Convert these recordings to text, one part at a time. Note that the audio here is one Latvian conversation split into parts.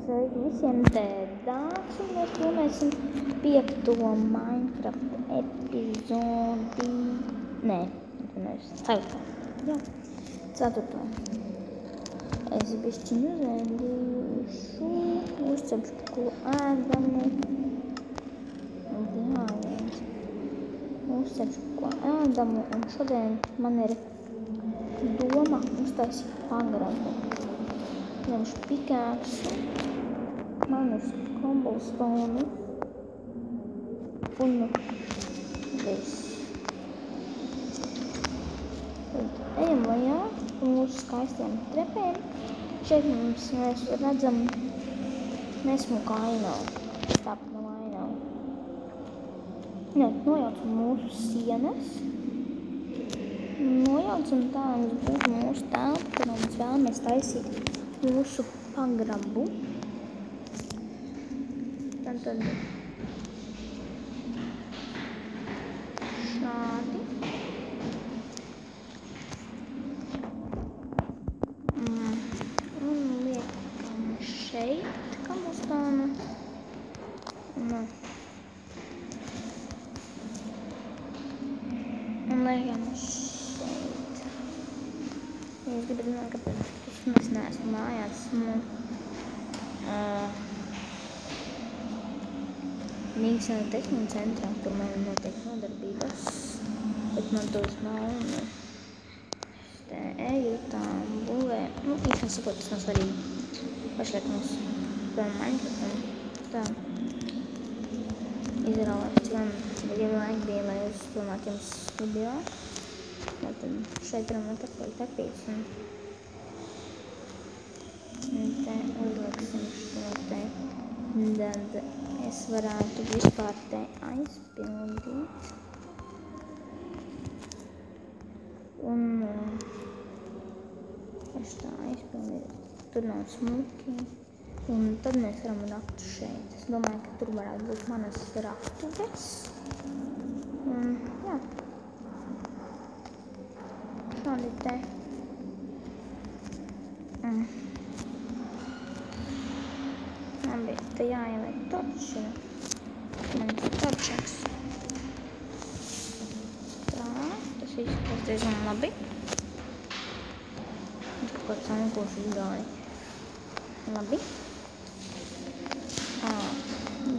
Sveiki visiem, te Dārs, un mēs filmēsim 5. Minecraft epizodi, nē, 4. Jā, 4. Es bišķiņu uzēdīšu, uzcepšu ko ēdamu, uzcepšu ko ēdamu, un šodien man ir doma uztaisīt pagrabu. Ņemšu pikāksu, manus cobblestone un viss. Tad ejam lejā mūsu skaistiem trepēm. Šeit mēs redzam nesmuku ainavu. Tāpat nav ainavu. Nojaucam mūsu sienas. Nojaucam tā, mums būs mūsu telpa, kad mēs vēlamies taisīt mūsu pagrabu. Tad šādi. Un liekam šeit cobblestone. Un liekam šeit. Jūs gribat zināt, kāpēc es neesmu mājās. Rīgas tehnikas centrā, kur man notiek nodarbības, bet man tos nav, un es te eju tā būvē. Īstenībā sakot, tas nav svarīgi. Pašlaik mums spēlēm Minecraftam tā izrāvās, cik man laika bija, lai uzfilmētu jums video. Tad šeit varam atakaļ tapīts, un te uzliksim šo te. Tad es varētu vispār te aizpildīt. Un es tā aizpildīt. Tur nav smuki. Un tad mēs varam rakt šeit. Es domāju, ka tur varētu būt manas raktuves. Un jā. Šādi te. Labi, te jāieliek torča. Man ir torčaks. Tā, tas izskatās diezgan labi. Tur kaut kāds ankoši izgāja. Labi.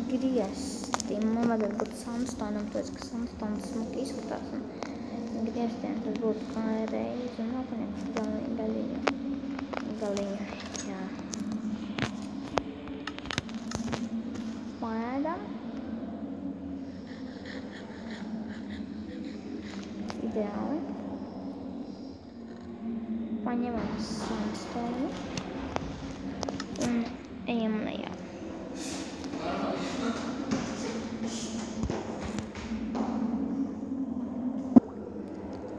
Grieztiem. Man vajadzētu būt sandstone, tāpēc, ka sandstone smuki izskatās. Un grieztiem tas būtu kā reizi un apaņem galiņa. Jā. Pēdam. Ideāli. Paņemam sandstone. Un ejam lejā.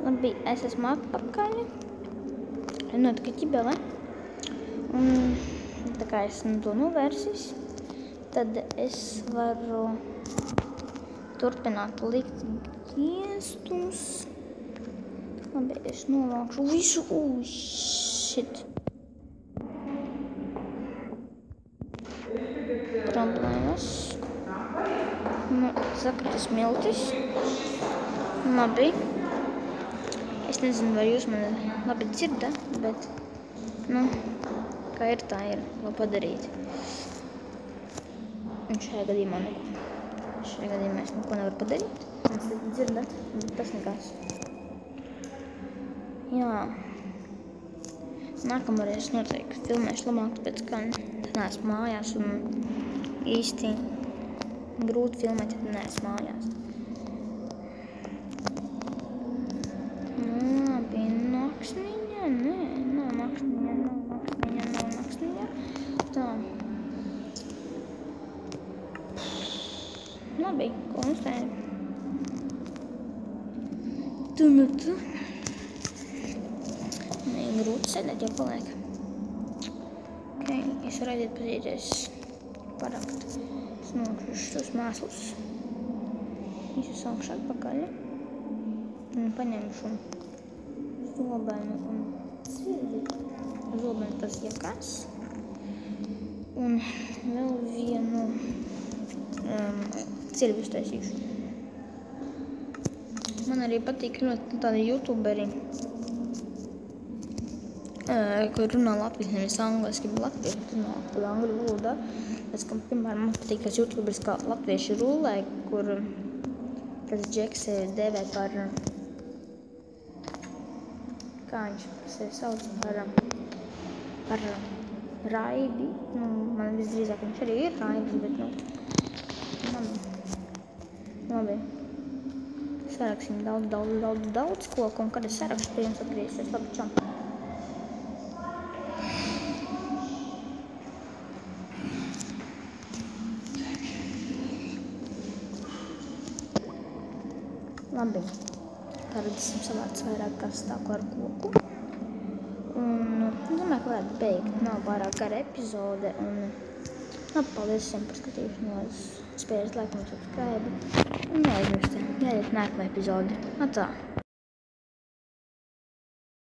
Labi, es esmu atpakaļ. Notika ķibele. Un tā kā esmu to novērsis, tad es varu turpināt likt griestus. Labi, es novākšu visu. Shit. Problēmas. Sakrita smiltis. Labi. Es nezinu, vai jūs mani labi dzirdat, bet, kā ir, tā ir vēl padarīt. Un šajā gadījumā neko. Šajā gadījumā es neko nevaru padarīt. Mēs dzirdat, bet tas nekas. Jā. Nākamreiz noteikti filmēšu labāk, tāpēc, ka neesmu mājās un īsti grūti filmēt, ja neesmu mājās. Labi, naksniņa, nē, nav naksniņa. Tā. Labi, ko mums te ir? Tu. Nē, grūti sēdēt, ja paliek. Ok, es varu aiziet pazīties parakt. Es nokrušu tos mēslus. Visu saukšu atpakaļ. Un paņemšu zobenu un zobenu tas jakas. Un vēl vienu cirvis taisīšu. Man arī patīk ļoti tādi youtuberi, kur runā latviski, nevis angliski, bet latvieši runā tādā angļu valodā. Pēc kam, piemēram, man patīk tas youtuberis kā latvieši rulē, kur tas džeks dēvē par, kā viņš sevi sauc, par Raibi. Man visdrīzāk viņš arī ir Raibis, bet, labi. Saraksim daudz ko, un kad es sarakstu, pie jums atgriezīsies. Labi, čau! Labi, tagad esam savācis vairāk kastāku ar koku. Un domāju, ka varētu beigt. Nav pārāk gara epizode. Un paldies visiem par skatīšanos. Spējiet laiku un subscribe. Un neaizmirstiet, jāiet nākamā epizode. Atā!